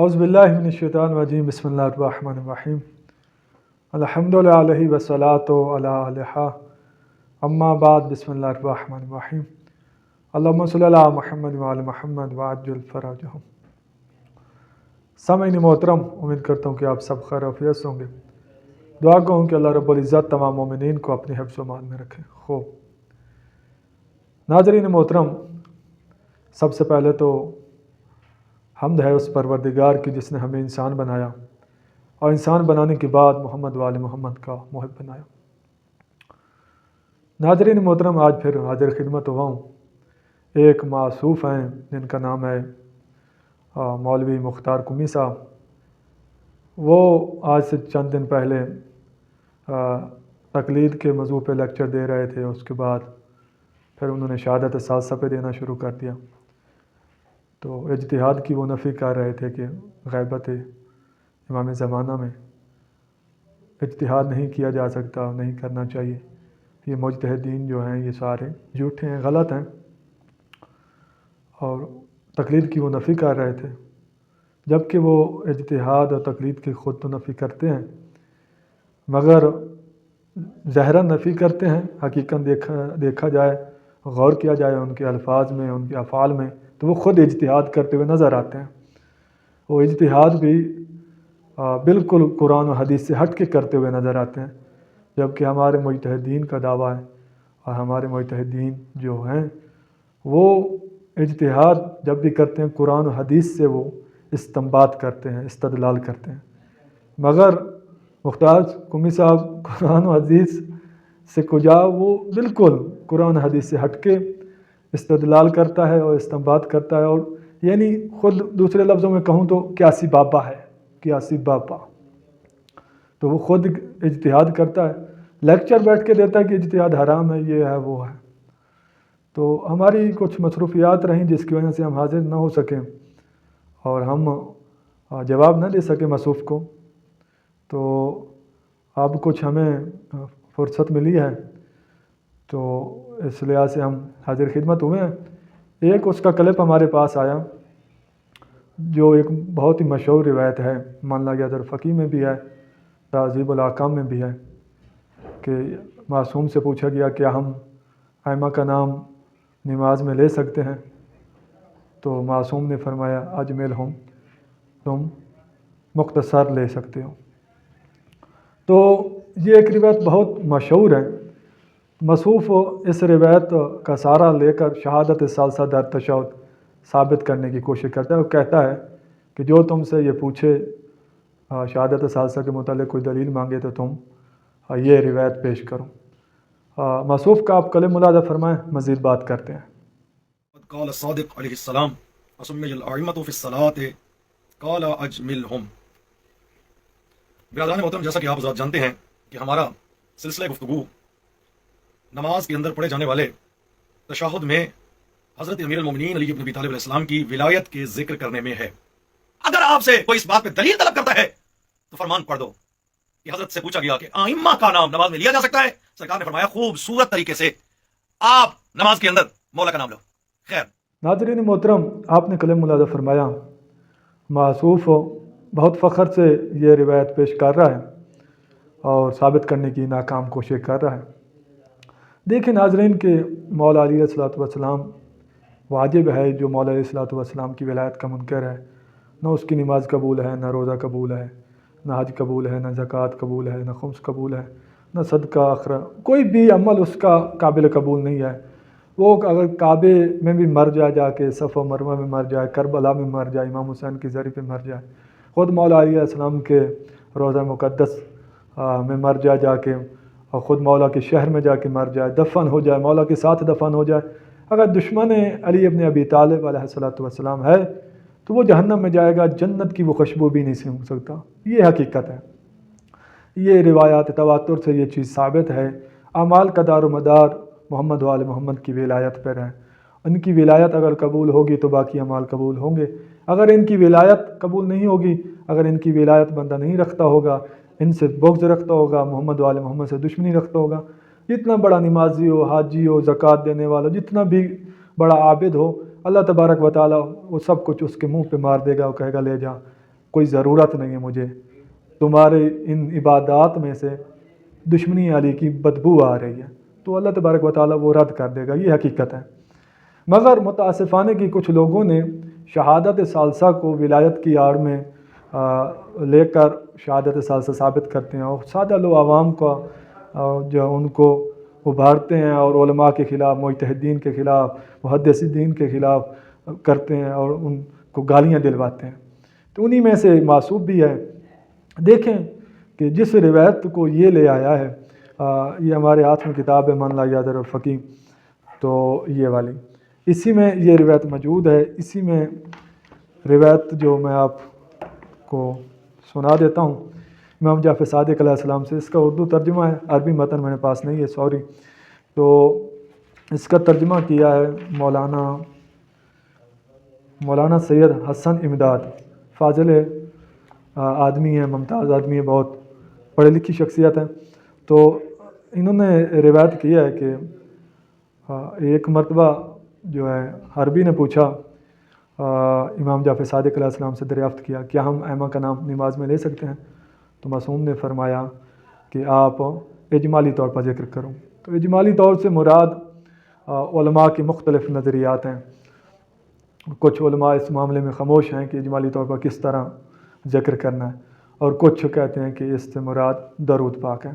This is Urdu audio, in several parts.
اعوذ باللہ من الشیطان الرجیم بسم اللہ الرحمن الرحیم الحمدللہ علیہ والصلاۃ علی علیہ اما بعد بسم اللہ الرحمن الرحیم اللہم صلی علی محمد وعلی محمد وعجل فرجہم۔ سامعین محترم، امید کرتا ہوں کہ آپ سب خیر و عافیت سے ہوں گے۔ دعا ہوں کہ اللہ رب العزت تمام مومنین کو اپنی حفظ و امان میں رکھے۔ خوب ناظرین محترم، سب سے پہلے تو حمد ہے اس پروردگار کی جس نے ہمیں انسان بنایا اور انسان بنانے کے بعد محمد وآل محمد کا محب بنایا۔ ناظرین محترم، آج پھر حاضر خدمت ہوا ہوں۔ ایک معصوف ہیں جن کا نام ہے مولوی مختار قمی صاحب۔ وہ آج سے چند دن پہلے تقلید کے موضوع پہ لیکچر دے رہے تھے، اس کے بعد پھر انہوں نے شہادت ثالثہ پہ دینا شروع کر دیا۔ تو اجتہاد کی وہ نفی کر رہے تھے کہ غیبت امام زمانہ میں اجتہاد نہیں کیا جا سکتا، نہیں کرنا چاہیے۔ یہ مجتہدین جو ہیں یہ سارے جھوٹے ہیں، غلط ہیں، اور تقلید کی وہ نفی کر رہے تھے، جبکہ وہ اجتہاد اور تقلید کی خود تو نفی کرتے ہیں، مگر ظاہراً نفی کرتے ہیں۔ حقیقت دیکھا جائے، غور کیا جائے ان کے الفاظ میں، ان کے افعال میں، تو وہ خود اجتہاد کرتے ہوئے نظر آتے ہیں۔ وہ اجتہاد بھی بالکل قرآن و حدیث سے ہٹ کے کرتے ہوئے نظر آتے ہیں، جبکہ ہمارے مجتہدین کا دعویٰ ہے، اور ہمارے مجتہدین جو ہیں وہ اجتہاد جب بھی کرتے ہیں قرآن و حدیث سے وہ استنباط کرتے ہیں، استدلال کرتے ہیں، مگر مختار قمی صاحب قرآن و حدیث سے کجا، وہ بالکل قرآن و حدیث سے ہٹ کے استدلال کرتا ہے اور استنباط کرتا ہے، اور یعنی خود دوسرے لفظوں میں کہوں تو قیاسی بابا ہے، قیاسی بابا۔ تو وہ خود اجتہاد کرتا ہے، لیکچر بیٹھ کے دیتا ہے کہ اجتہاد حرام ہے، یہ ہے وہ ہے۔ تو ہماری کچھ مصروفیات رہیں جس کی وجہ سے ہم حاضر نہ ہو سکیں اور ہم جواب نہ دے سکیں موصوف کو، تو اب کچھ ہمیں فرصت ملی ہے، تو اس لحاظ سے ہم حاضر خدمت ہوئے ہیں۔ ایک اس کا کلپ ہمارے پاس آیا جو ایک بہت ہی مشہور روایت ہے، مان لگا در فقی میں بھی ہے، تہذیب الاحکام میں بھی ہے، کہ معصوم سے پوچھا گیا کیا ہم ائمہ کا نام نماز میں لے سکتے ہیں؟ تو معصوم نے فرمایا اجمل ہم، تم مختصر لے سکتے ہو۔ تو یہ ایک روایت بہت مشہور ہے۔ موصوف اس روایت کا سہارا لے کر شہادت ثالثہ در تشہد ثابت کرنے کی کوشش کرتا ہے، وہ کہتا ہے کہ جو تم سے یہ پوچھے شہادت ثالثہ کے متعلق کوئی دلیل مانگے تو تم یہ روایت پیش کرو۔ موصوف کا آپ کلم ملاحظہ فرمائیں، مزید بات کرتے ہیں۔ قال الصادق علیہ السلام اسمی الائمۃ فی الصلاۃ قال اجملہم۔ برادران محترم، جیسا کہ آپ حضرات جانتے ہیں کہ ہمارا سلسلہ گفتگو نماز کے اندر پڑھے جانے والے تشہد میں حضرت امیر المومنین علی بن ابی طالب علیہ السلام کی ولایت کے ذکر کرنے میں ہے۔ اگر آپ سے کوئی اس بات پہ دلیل طلب کرتا ہے تو فرمان پڑھ دو کہ حضرت سے پوچھا گیا کہ ائمہ کا نام نماز میں لیا جا سکتا ہے؟ سرکار نے فرمایا خوبصورت طریقے سے آپ نماز کے اندر مولا کا نام لو۔ خیر ناظرین محترم، آپ نے کلم ملاحظہ فرمایا، معصوف بہت فخر سے یہ روایت پیش کر رہا ہے اور ثابت کرنے کی ناکام کوشش کر رہا ہے۔ دیکھیں ناظرین کہ مولا علیہ الصلوۃ والسلام واجب ہے، جو مولا علیہ الصلوۃ والسلام کی ولایت کا منکر ہے، نہ اس کی نماز قبول ہے، نہ روزہ قبول ہے، نہ حج قبول ہے، نہ زکوٰۃ قبول ہے، نہ خمس قبول ہے، نہ صدقہ اخرہ، کوئی بھی عمل اس کا قابل قبول نہیں ہے۔ وہ اگر کعبے میں بھی مر جا کے، صفا مروہ میں مر جائے، کربلا میں مر جائے، امام حسین کی زری پہ مر جائے، خود مولا علیہ السلام کے روضہ مقدس میں مر جا کے، اور خود مولا کے شہر میں جا کے مر جائے، دفن ہو جائے، مولا کے ساتھ دفن ہو جائے، اگر دشمن علی ابن ابی طالب علیہ السلام ہے تو وہ جہنم میں جائے گا، جنت کی وہ خوشبو بھی نہیں سونگھ سکتا۔ یہ حقیقت ہے، یہ روایات تواتر سے یہ چیز ثابت ہے۔ اعمال کا دار و مدار محمد وآل محمد کی ولایت پر ہے۔ ان کی ولایت اگر قبول ہوگی تو باقی اعمال قبول ہوں گے، اگر ان کی ولایت قبول نہیں ہوگی، اگر ان کی ولایت بندہ نہیں رکھتا ہوگا، ان سے بغض رکھتا ہوگا، محمد وآل محمد سے دشمنی رکھتا ہوگا، جتنا بڑا نمازی ہو، حاجی ہو، زکوٰۃ دینے والا، جتنا بھی بڑا عابد ہو، اللہ تبارک و تعالیٰ وہ سب کچھ اس کے منہ پہ مار دے گا، وہ کہے گا لے جا، کوئی ضرورت نہیں ہے مجھے، تمہارے ان عبادات میں سے دشمنی علی کی بدبو آ رہی ہے، تو اللہ تبارک و تعالیٰ وہ رد کر دے گا، یہ حقیقت ہے۔ مگر متاسفانہ کہ کچھ لوگوں نے شہادت ثالثہ کو ولایت کی آڑ میں لے کر شہادت ثالثہ ثابت کرتے ہیں، اور سادہ لوگ عوام کا جو ان کو ابھارتے ہیں اور علماء کے خلاف، مجتہدین کے خلاف، محدثین کے خلاف کرتے ہیں اور ان کو گالیاں دلواتے ہیں۔ تو انہی میں سے معصوب بھی ہے۔ دیکھیں کہ جس روایت کو یہ لے آیا ہے، یہ ہمارے ہاتھ میں کتاب ہے من لا یادر الفقیہ، تو یہ والی، اسی میں یہ روایت موجود ہے۔ اسی میں روایت جو میں آپ کو سنا دیتا ہوں امام جعفر صادق علیہ السلام سے، اس کا اردو ترجمہ ہے، عربی متن میرے پاس نہیں ہے، سوری۔ تو اس کا ترجمہ کیا ہے مولانا سید حسن امداد، فاضل آدمی ہے، ممتاز آدمی ہے، بہت پڑھی لکھی شخصیت ہے۔ تو انہوں نے روایت کیا ہے کہ ایک مرتبہ جو ہے حربی نے پوچھا امام جعفر صادق علیہ السلام سے، دریافت کیا کیا ہم ائمہ کا نام نماز میں لے سکتے ہیں؟ تو معصوم نے فرمایا کہ آپ اجمالی طور پر ذکر کروں۔ تو اجمالی طور سے مراد علماء کے مختلف نظریات ہیں۔ کچھ علماء اس معاملے میں خاموش ہیں کہ اجمالی طور پر کس طرح ذکر کرنا ہے، اور کچھ کہتے ہیں کہ اس سے مراد درود پاک ہے۔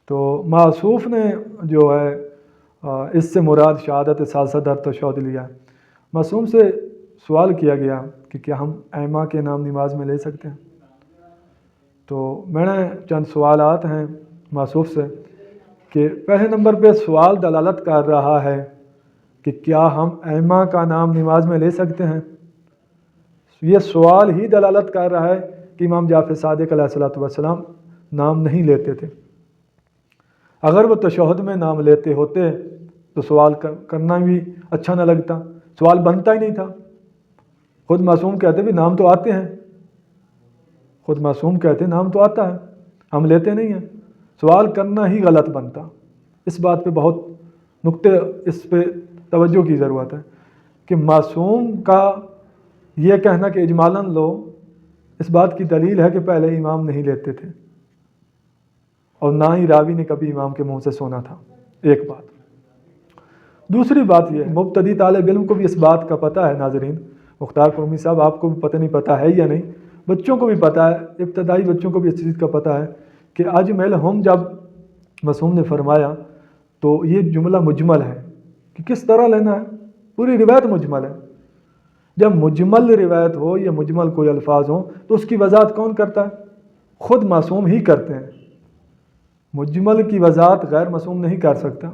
تو معصوف نے جو ہے اس سے مراد شہادت ثالثہ در تشہد لیا ہے۔ معصوم سے سوال کیا گیا کہ کیا ہم ائمہ کے نام نماز میں لے سکتے ہیں؟ تو میں نے چند سوالات ہیں معصوف سے کہ پہلے نمبر پہ سوال دلالت کر رہا ہے کہ کیا ہم ائمہ کا نام نماز میں لے سکتے ہیں؟ یہ سوال ہی دلالت کر رہا ہے کہ امام جعفر صادق علیہ السلام نام نہیں لیتے تھے۔ اگر وہ تشہد میں نام لیتے ہوتے تو سوال کرنا بھی اچھا نہ لگتا، سوال بنتا ہی نہیں تھا۔ خود معصوم کہتے بھی نام تو آتے ہیں، خود معصوم کہتے نام تو آتا ہے، ہم لیتے نہیں ہیں، سوال کرنا ہی غلط بنتا۔ اس بات پہ بہت نقطے، اس پہ توجہ کی ضرورت ہے کہ معصوم کا یہ کہنا کہ اجمالاً لو، اس بات کی دلیل ہے کہ پہلے امام نہیں لیتے تھے، اور نہ ہی راوی نے کبھی امام کے منہ سے سنا تھا، ایک بات۔ دوسری بات یہ ہے، مبتدی طالب علم کو بھی اس بات کا پتہ ہے، ناظرین مختار قومی صاحب آپ کو بھی پتہ نہیں پتہ ہے یا نہیں، بچوں کو بھی پتہ ہے، ابتدائی بچوں کو بھی اس چیز کا پتہ ہے کہ اجمل ہم جب معصوم نے فرمایا تو یہ جملہ مجمل ہے کہ کس طرح لینا ہے، پوری روایت مجمل ہے۔ جب مجمل روایت ہو یا مجمل کوئی الفاظ ہوں تو اس کی وضاحت کون کرتا ہے؟ خود معصوم ہی کرتے ہیں۔ مجمل کی وضاحت غیر معصوم نہیں کر سکتا۔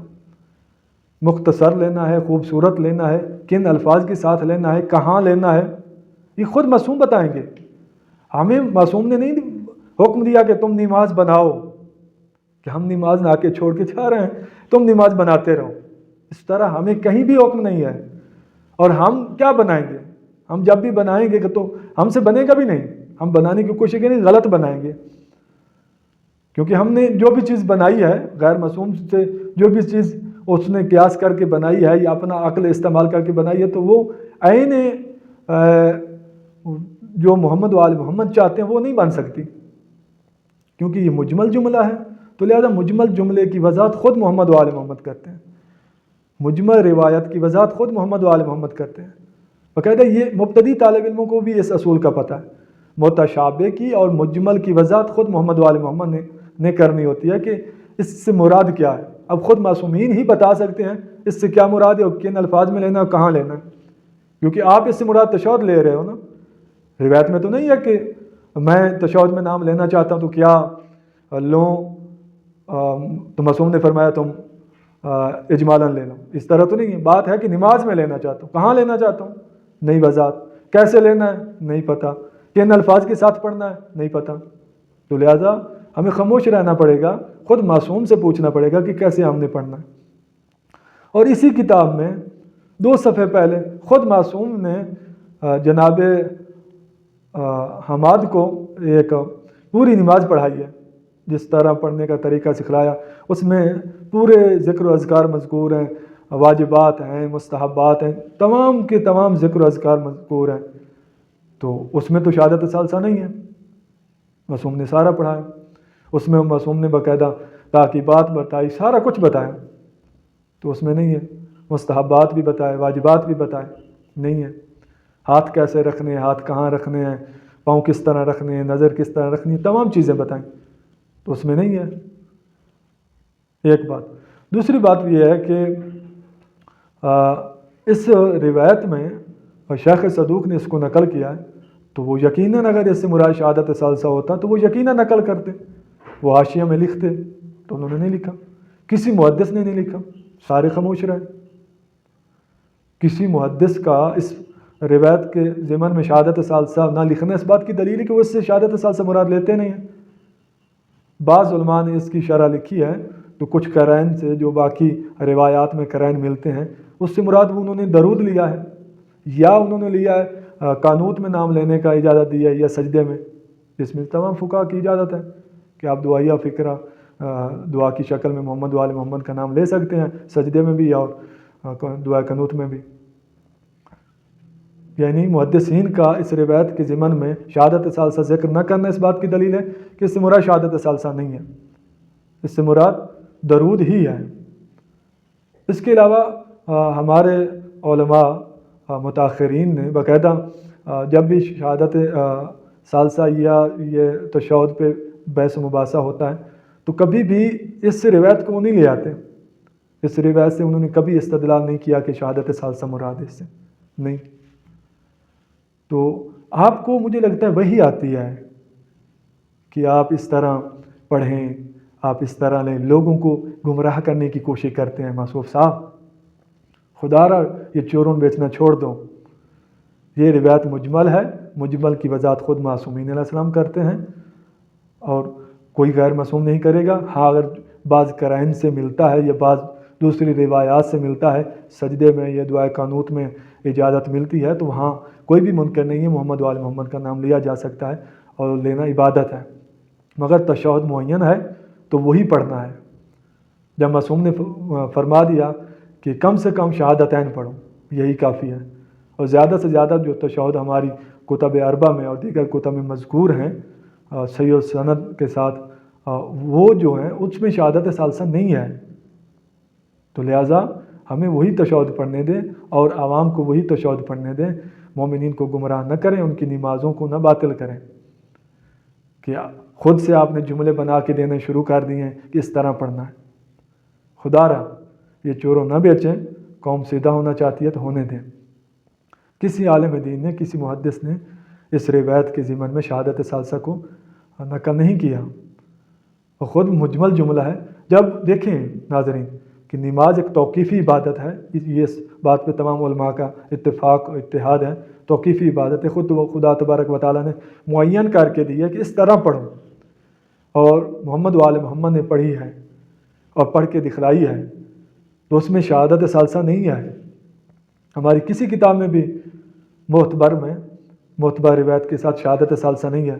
مختصر لینا ہے، خوبصورت لینا ہے، کن الفاظ کے ساتھ لینا ہے، کہاں لینا ہے، یہ خود معصوم بتائیں گے۔ ہمیں معصوم نے نہیں حکم دیا کہ تم نماز بناؤ، کہ ہم نماز نہ کے چھوڑ کے جا رہے ہیں، تم نماز بناتے رہو، اس طرح ہمیں کہیں بھی حکم نہیں ہے۔ اور ہم کیا بنائیں گے؟ ہم جب بھی بنائیں گے کہ تو ہم سے بنے گا بھی نہیں، ہم بنانے کی کوشش کریں گے، غلط بنائیں گے، کیونکہ ہم نے جو بھی چیز بنائی ہے غیر معصوم سے، جو بھی چیز اس نے قیاس کر کے بنائی ہے یا اپنا عقل استعمال کر کے بنائی ہے، تو وہ عین جو محمد و آل محمد چاہتے ہیں وہ نہیں بن سکتی، کیونکہ یہ مجمل جملہ ہے۔ تو لہذا مجمل جملے کی وضاحت خود محمد و آل محمد کرتے ہیں، مجمل روایت کی وضاحت خود محمد و آل محمد کرتے ہیں۔ باقاعدہ یہ مبتدی طالب علموں کو بھی اس اصول کا پتہ ہے، متشابہ کی اور مجمل کی وضاحت خود محمد و آل محمد نے کرنی ہوتی ہے کہ اس سے مراد کیا ہے۔ اب خود معصومین ہی بتا سکتے ہیں اس سے کیا مراد ہے اور کن الفاظ میں لینا ہے اور کہاں لینا ہے، کیونکہ آپ اس سے مراد تشہد لے رہے ہو نا، روایت میں تو نہیں ہے کہ میں تشہد میں نام لینا چاہتا ہوں تو کیا لوں، تو معصوم نے فرمایا تم اجمالاً لے لو، اس طرح تو نہیں ہے۔ بات ہے کہ نماز میں لینا چاہتا ہوں، کہاں لینا چاہتا ہوں، نہیں وضاحت، کیسے لینا ہے نہیں پتہ، کن الفاظ کے ساتھ پڑھنا ہے نہیں پتہ، تو لہٰذا ہمیں خاموش رہنا پڑے گا، خود معصوم سے پوچھنا پڑے گا کہ کیسے ہم نے پڑھنا ہے۔ اور اسی کتاب میں 2 صفحے پہلے خود معصوم نے جناب حماد کو ایک پوری نماز پڑھائی ہے، جس طرح پڑھنے کا طریقہ سکھلایا، اس میں پورے ذکر و اذکار مذکور ہیں، واجبات ہیں، مستحبات ہیں، تمام کے تمام ذکر و اذکار مذکور ہیں۔ تو اس میں تو شہادت ثالثہ نہیں ہے، معصوم نے سارا پڑھایا، اس میں معصوم نے باقاعدہ تاکیبات بتائی، سارا کچھ بتایا، تو اس میں نہیں ہے۔ مستحبات بھی بتائے، واجبات بھی بتائے، نہیں ہے۔ ہاتھ کیسے رکھنے ہیں، ہاتھ کہاں رکھنے ہیں، پاؤں کس طرح رکھنے ہیں، نظر کس طرح رکھنی ہے، تمام چیزیں بتائیں، تو اس میں نہیں ہے۔ ایک بات۔ دوسری بات یہ ہے کہ اس روایت میں شیخ صدوق نے اس کو نقل کیا ہے، تو وہ یقیناً اگر اس سے مراد شہادت ثالثہ ہوتا تو وہ یقیناً نقل کرتے، وہ حاشیہ میں لکھتے، تو انہوں نے نہیں لکھا، کسی محدث نے نہیں لکھا، سارے خاموش رہے۔ کسی محدث کا اس روایت کے ضمن میں شہادت ثالثہ نہ لکھنا اس بات کی دلیل ہے کہ وہ اس سے شہادت ثالثہ مراد لیتے نہیں ہیں۔ بعض علماء نے اس کی شرح لکھی ہے، تو کچھ قرائن سے جو باقی روایات میں قرائن ملتے ہیں اس سے مراد وہ انہوں نے درود لیا ہے، یا انہوں نے لیا ہے قانوت میں نام لینے کا اجازت دی ہے، یا سجدے میں، جس میں تمام فقہاء کی اجازت ہے کہ آپ دعائیہ فقرہ دعا کی شکل میں محمد و آل محمد کا نام لے سکتے ہیں، سجدے میں بھی اور دعا قنوت میں بھی۔ یعنی محدثین کا اس روایت کے ضمن میں شہادت ثالثہ ذکر نہ کرنا اس بات کی دلیل ہے کہ اس سے مراد شہادت ثالثہ نہیں ہے، اس سے مراد درود ہی ہے۔ اس کے علاوہ ہمارے علماء متاخرین نے باقاعدہ جب بھی شہادت ثالثہ یا یہ تشہد پہ بحث و مباحثہ ہوتا ہے تو کبھی بھی اس روایت کو نہیں لے آتے، اس روایت سے انہوں نے کبھی استدلال نہیں کیا کہ شہادت ثالثہ مراد ہے، اس سے نہیں۔ تو آپ کو مجھے لگتا ہے وہی آتی ہے کہ آپ اس طرح پڑھیں، آپ اس طرح لیں، لوگوں کو گمراہ کرنے کی کوشش کرتے ہیں۔ معصوف صاحب، خدا را یہ چورون بیچنا چھوڑ دو، یہ روایت مجمل ہے، مجمل کی وضاحت خود معصومین علیہ السلام کرتے ہیں اور کوئی غیر معصوم نہیں کرے گا۔ ہاں اگر بعض قرائن سے ملتا ہے یا بعض دوسری روایات سے ملتا ہے، سجدے میں یا دعائے قانوت میں اجازت ملتی ہے، تو وہاں کوئی بھی منکر نہیں ہے، محمد و آل محمد کا نام لیا جا سکتا ہے اور لینا عبادت ہے، مگر تشہد معین ہے تو وہی پڑھنا ہے۔ جب معصوم نے فرما دیا کہ کم سے کم شہادتین پڑھو، یہی کافی ہے، اور زیادہ سے زیادہ جو تشہد ہماری کتب اربع میں اور دیگر کتب میں مذکور ہیں صحیح و سند کے ساتھ، وہ جو ہیں اس میں شہادت ثالثہ نہیں ہے، تو لہٰذا ہمیں وہی تشہد پڑھنے دیں اور عوام کو وہی تشہد پڑھنے دیں، مومنین کو گمراہ نہ کریں، ان کی نمازوں کو نہ باطل کریں کہ خود سے آپ نے جملے بنا کے دینے شروع کر دیے ہیں کہ اس طرح پڑھنا ہے۔ خدا را یہ چوروں نہ بیچیں، قوم سیدھا ہونا چاہتی ہے تو ہونے دیں۔ کسی عالم دین نے، کسی محدث نے اس روایت کے ضمن میں شہادت ثالثہ کو نقل نہیں کیا، اور خود مجمل جملہ ہے۔ جب دیکھیں ناظرین کہ نماز ایک توقیفی عبادت ہے، یہ اس بات پہ تمام علماء کا اتفاق اور اتحاد ہے، توقیفی عبادت ہے، خود خدا تبارک و تعالیٰ نے معین کر کے دی ہے کہ اس طرح پڑھو، اور محمد و آل محمد نے پڑھی ہے اور پڑھ کے دکھلائی ہے، تو اس میں شہادت ثالثہ نہیں ہے۔ ہماری کسی کتاب میں بھی معتبر روایت کے ساتھ شہادت ثالثہ نہیں ہے،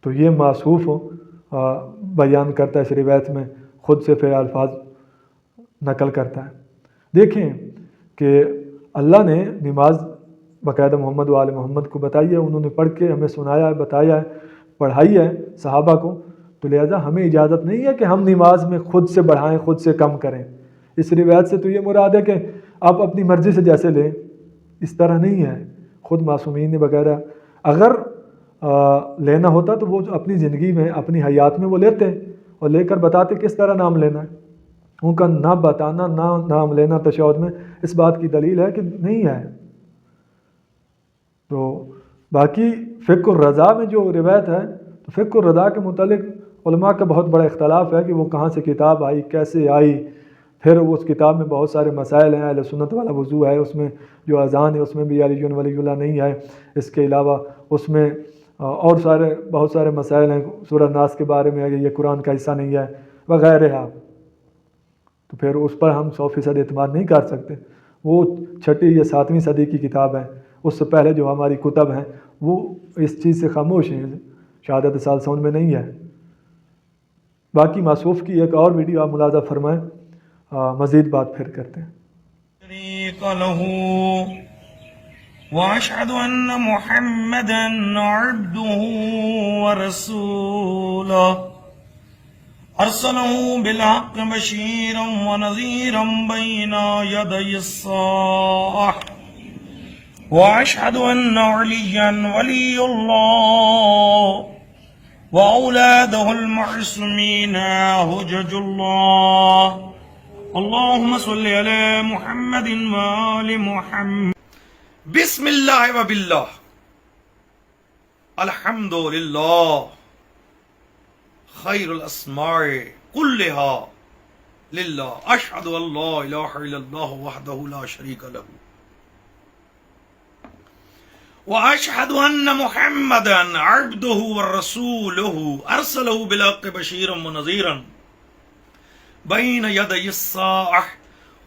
تو یہ موصوف بیان کرتا ہے اس روایت میں، خود سے پھر الفاظ نقل کرتا ہے۔ دیکھیں کہ اللہ نے نماز باقاعدہ محمد و آل محمد کو بتائی ہے، انہوں نے پڑھ کے ہمیں سنایا ہے، بتایا ہے، پڑھائی ہے صحابہ کو، تو لہٰذا ہمیں اجازت نہیں ہے کہ ہم نماز میں خود سے بڑھائیں، خود سے کم کریں۔ اس روایت سے تو یہ مراد ہے کہ آپ اپنی مرضی سے جیسے لیں، اس طرح نہیں ہے۔ خود معصومین وغیرہ اگر لینا ہوتا تو وہ اپنی زندگی میں، اپنی حیات میں وہ لیتے اور لے کر بتاتے کس طرح نام لینا ہے۔ ان کا نہ بتانا، نہ نام لینا تشہد میں اس بات کی دلیل ہے کہ نہیں ہے۔ تو باقی فقہ الرضا میں جو روایت ہے، تو فقہ الرضا کے متعلق علماء کا بہت بڑا اختلاف ہے کہ وہ کہاں سے کتاب آئی، کیسے آئی، پھر اس کتاب میں بہت سارے مسائل ہیں۔ اہل سنت والا وضو ہے، اس میں جو اذان ہے اس میں بھی علی ولی اللہ نہیں ہے، اس کے علاوہ اس میں اور بہت سارے مسائل ہیں، سورہ ناس کے بارے میں یہ قرآن کا حصہ نہیں ہے وغیرہ، تو پھر اس پر ہم 100% اعتماد نہیں کر سکتے۔ وہ 6 یا 7ویں صدی کی کتاب ہے، اس سے پہلے جو ہماری کتب ہیں وہ اس چیز سے خاموش ہیں، شہادت ثالثہ ان میں نہیں ہے۔ باقی موصوف کی ایک اور ویڈیو آپ ملاحظہ فرمائیں، مزید بات پھر کرتے ہیں۔ شریک لہ وأشهد أن محمدا عبده ورسوله أرسله بالحق بشيرا ونذيرا بين يدي الساعة وأشهد أن عليا ولي الله وأولاده المعصومين حجج الله اللهم صل على محمد وآل محمد بسم اللہ و باللہ الحمد للہ خیر الاسماء کلہا للہ اشہد ان لا الہ الا اللہ وحدہ لا شریک لہ واشہد ان محمدا عبدہ ورسولہ ارسلہ بالحق بشیرا ونذیرا بین یدی الساعہ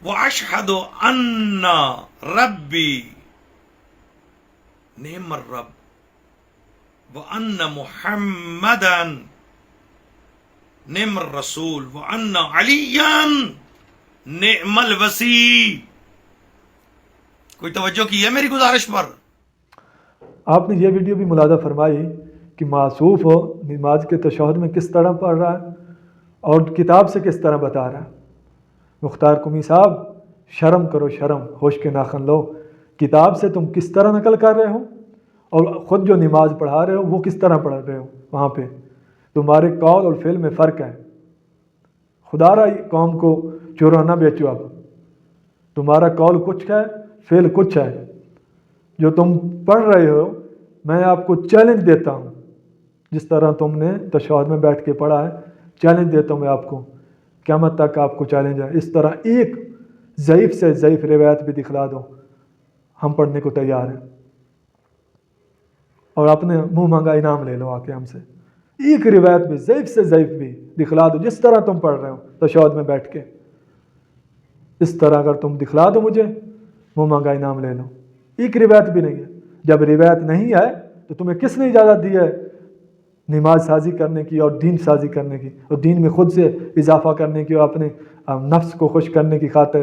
واشہد ان ربی نعم الرب وان محمدا نعم الرسول وان علیا نعم الوصی. کوئی توجہ کی ہے میری گزارش پر؟ آپ نے یہ ویڈیو بھی ملاحظہ فرمائی کہ معصوف ہو نماز کے تشہد میں کس طرح پڑھ رہا ہے اور کتاب سے کس طرح بتا رہا ہے. مختار قمی صاحب شرم کرو شرم، ہوش کے ناخن لو. کتاب سے تم کس طرح نقل کر رہے ہو اور خود جو نماز پڑھا رہے ہو وہ کس طرح پڑھ رہے ہو. وہاں پہ تمہارے قول اور فعل میں فرق ہے. خدا را قوم کو چورا نہ بیچو. اب تمہارا قول کچھ ہے، فعل کچھ ہے. جو تم پڑھ رہے ہو میں آپ کو چیلنج دیتا ہوں، جس طرح تم نے تشہد میں بیٹھ کے پڑھا ہے چیلنج دیتا ہوں میں آپ کو. قیامت تک آپ کو چیلنج ہے. اس طرح ایک ضعیف سے ضعیف روایت بھی دکھلا دو، ہم پڑھنے کو تیار ہیں. اور اپنے منہ مانگا انعام لے لو آ کے ہم سے. ایک روایت بھی ضعیف سے ضعیف بھی دکھلا دو جس طرح تم پڑھ رہے ہو تشہد میں بیٹھ کے. اس طرح اگر تم دکھلا دو مجھے، منہ مانگا انعام لے لو. ایک روایت بھی نہیں ہے. جب روایت نہیں ہے تو تمہیں کس نے اجازت دی ہے نماز سازی کرنے کی اور دین سازی کرنے کی اور دین میں خود سے اضافہ کرنے کی اور اپنے نفس کو خوش کرنے کی خاطر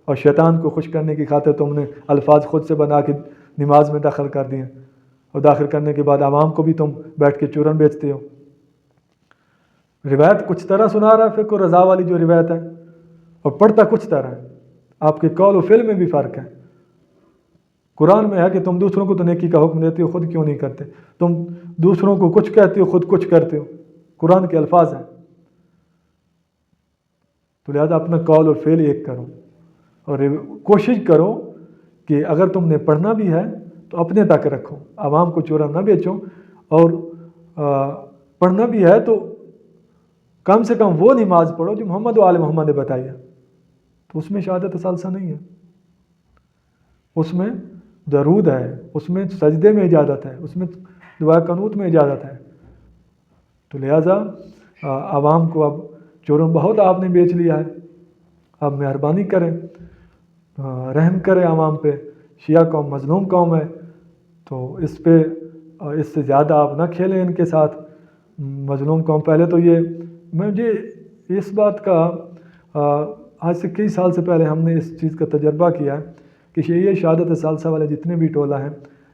اور شیطان کو خوش کرنے کی خاطر تم نے الفاظ خود سے بنا کے نماز میں داخل کر دیے، اور داخل کرنے کے بعد عوام کو بھی تم بیٹھ کے چورن بیچتے ہو. روایت کچھ طرح سنا رہا ہے، فقہ و رضا والی جو روایت ہے، اور پڑھتا کچھ طرح ہے. آپ کے قول و فعل میں بھی فرق ہے. قرآن میں ہے کہ تم دوسروں کو تو نیکی کا حکم دیتے ہو، خود کیوں نہیں کرتے؟ تم دوسروں کو کچھ کہتے ہو، خود کچھ کرتے ہو. قرآن کے الفاظ ہیں. تو لہذا اپنا قول اور فعل ایک کرو، اور کوشش کرو کہ اگر تم نے پڑھنا بھی ہے تو اپنے تک رکھو، عوام کو چورا نہ بیچو. اور پڑھنا بھی ہے تو کم سے کم وہ نماز پڑھو جو محمد و آل محمد نے بتائی ہے. تو اس میں شہادت ثالثہ نہیں ہے، اس میں درود ہے، اس میں سجدے میں اجازت ہے، اس میں دعا قنوت میں اجازت ہے. تو لہٰذا عوام کو اب چوروں بہت آپ نے بیچ لیا ہے. اب مہربانی کریں، رحم کریں عوام پہ. شیعہ قوم مظلوم قوم ہے، تو اس پہ اس سے زیادہ آپ نہ کھیلیں ان کے ساتھ. مظلوم قوم پہلے تو یہ مجھے اس بات کا آج سے کئی سال سے پہلے ہم نے اس چیز کا تجربہ کیا ہے کہ شیعہ شہادت ثالثہ والے جتنے بھی ٹولہ ہیں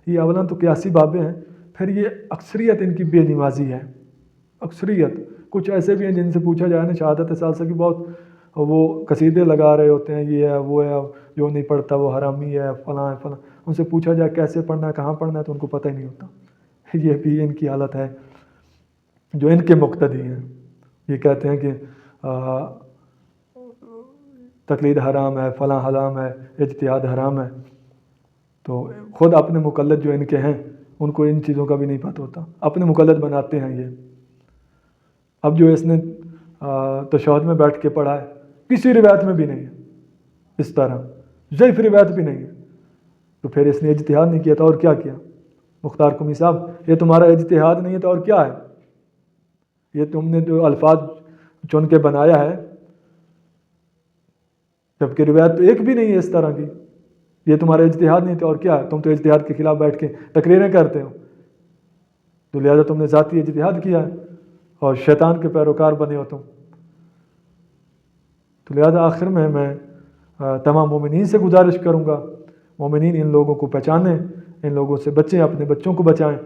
یہ اولا تو قیاسی بابے ہیں، پھر یہ اکثریت ان کی بے نمازی ہے. اکثریت کچھ ایسے بھی ہیں جن سے پوچھا جائے نا شہادت ثالثہ کی بہت وہ قصیدے لگا رہے ہوتے ہیں، یہ ہے وہ ہے، جو نہیں پڑھتا وہ حرامی ہے، فلاں ہے فلاں. ان سے پوچھا جائے کیسے پڑھنا ہے، کہاں پڑھنا ہے، تو ان کو پتہ ہی نہیں ہوتا. یہ بھی ان کی حالت ہے جو ان کے مقتدی ہیں. یہ کہتے ہیں کہ تقلید حرام ہے، فلاں حرام ہے، اجتہاد حرام ہے. تو خود اپنے مقلد جو ان کے ہیں ان کو ان چیزوں کا بھی نہیں پتہ ہوتا، اپنے مقلد بناتے ہیں یہ. اب جو اس نے تشہد میں بیٹھ کے پڑھا ہے کسی روایت میں بھی نہیں ہے، اس طرح ضعیف روایت بھی نہیں ہے. تو پھر اس نے اجتہاد نہیں کیا تھا اور کیا کیا؟ مختار قمی صاحب یہ تمہارا اجتہاد نہیں ہے تو اور کیا ہے؟ یہ تم نے جو الفاظ چن کے بنایا ہے، جبکہ روایت تو ایک بھی نہیں ہے اس طرح کی. یہ تمہارا اجتہاد نہیں تھا اور کیا ہے؟ تم تو اجتہاد کے خلاف بیٹھ کے تقریریں کرتے ہو. تو لہذا تم نے ذاتی اجتہاد کیا ہے اور شیطان کے پیروکار بنے ہو تم. تو لہذا آخر میں تمام مومنین سے گزارش کروں گا، مومنین ان لوگوں کو پہچانیں، ان لوگوں سے بچیں، اپنے بچوں کو بچائیں۔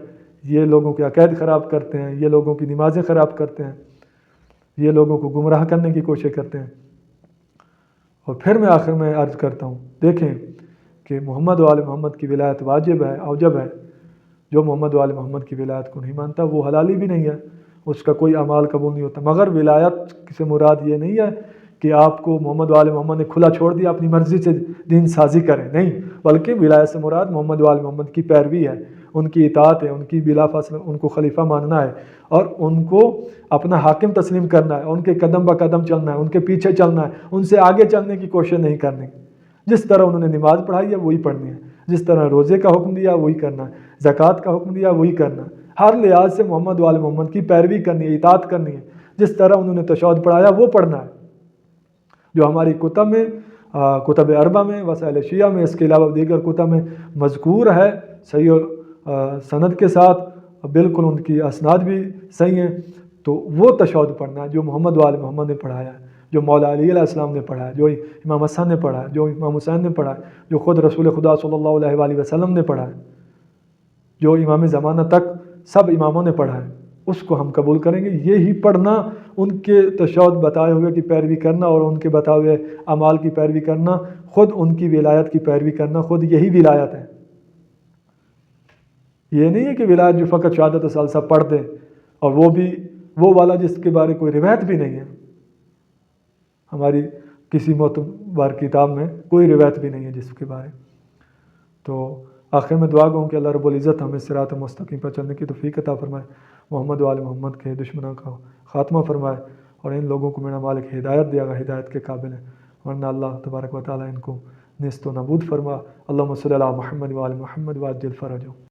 یہ لوگوں کے عقائد خراب کرتے ہیں، یہ لوگوں کی نمازیں خراب کرتے ہیں، یہ لوگوں کو گمراہ کرنے کی کوشش کرتے ہیں۔ اور پھر میں آخر میں عرض کرتا ہوں، دیکھیں کہ محمد و آل محمد کی ولایت واجب ہے، اوجب ہے۔ جو محمد و آل محمد کی ولایت کو نہیں مانتا وہ حلالی بھی نہیں ہے، اس کا کوئی اعمال قبول نہیں ہوتا۔ مگر ولایت سے مراد یہ نہیں ہے کہ آپ کو محمد و آل محمد نے کھلا چھوڑ دیا، اپنی مرضی سے دین سازی کریں، نہیں، بلکہ ولایت سے مراد محمد و آل محمد کی پیروی ہے، ان کی اطاعت ہے، ان کی بلا فاصلہ ان کو خلیفہ ماننا ہے اور ان کو اپنا حاکم تسلیم کرنا ہے، ان کے قدم بہ قدم چلنا ہے، ان کے پیچھے چلنا ہے، ان سے آگے چلنے کی کوشش نہیں کرنی۔ جس طرح انہوں نے نماز پڑھائی ہے وہی پڑھنی ہے، جس طرح روزے کا حکم دیا وہی کرنا ہے، زکوٰۃ کا حکم دیا وہی کرنا ہے، ہر لحاظ سے محمد و آل محمد کی پیروی کرنی ہے، اطاعت کرنی ہے، جس طرح انہوں نے تشہد پڑھایا وہ پڑھنا ہے۔ جو ہماری کتب میں، کتب اربع میں، وسائل شیعہ میں، اس کے علاوہ دیگر کتب میں مذکور ہے صحیح سند کے ساتھ، بالکل ان کی اسناد بھی صحیح ہیں، تو وہ تشہد پڑھنا ہے جو محمد و آل محمد نے پڑھایا ہے، جو مولا علی علیہ السلام نے پڑھا ہے، جو امام حسن نے پڑھا ہے، جو امام حسین نے پڑھا ہے، جو خود رسول خدا صلی اللہ علیہ وآلہ وسلم نے پڑھا ہے، جو امام زمانہ تک سب اماموں نے پڑھا ہے، اس کو ہم قبول کریں گے۔ یہی پڑھنا، ان کے تشہد بتائے ہوئے کی پیروی کرنا اور ان کے بتائے ہوئے اعمال کی پیروی کرنا، خود ان کی ولایت کی پیروی کرنا، خود یہی ولایت ہے۔ یہ نہیں ہے کہ ولایت جو فقط شہادت و ثالثہ پڑھ دے، اور وہ بھی وہ والا جس کے بارے کوئی روایت بھی نہیں ہے، ہماری کسی معتبر کتاب میں کوئی روایت بھی نہیں ہے جس کے بارے۔ تو آخر میں دعا گو کہ اللہ رب العزت ہمیں صراط مستقیم پر چلنے کی توفیق عطا فرمائے، محمد و آل محمد کے دشمنوں کا خاتمہ فرمائے، اور ان لوگوں کو میرا مالک ہدایت دے گا، ہدایت کے قابل ہے، ورنہ اللہ تبارک و تعالیٰ ان کو نیست و نابود فرما۔ اللہم صلی علی محمد و آل محمد وعجل فرجہم۔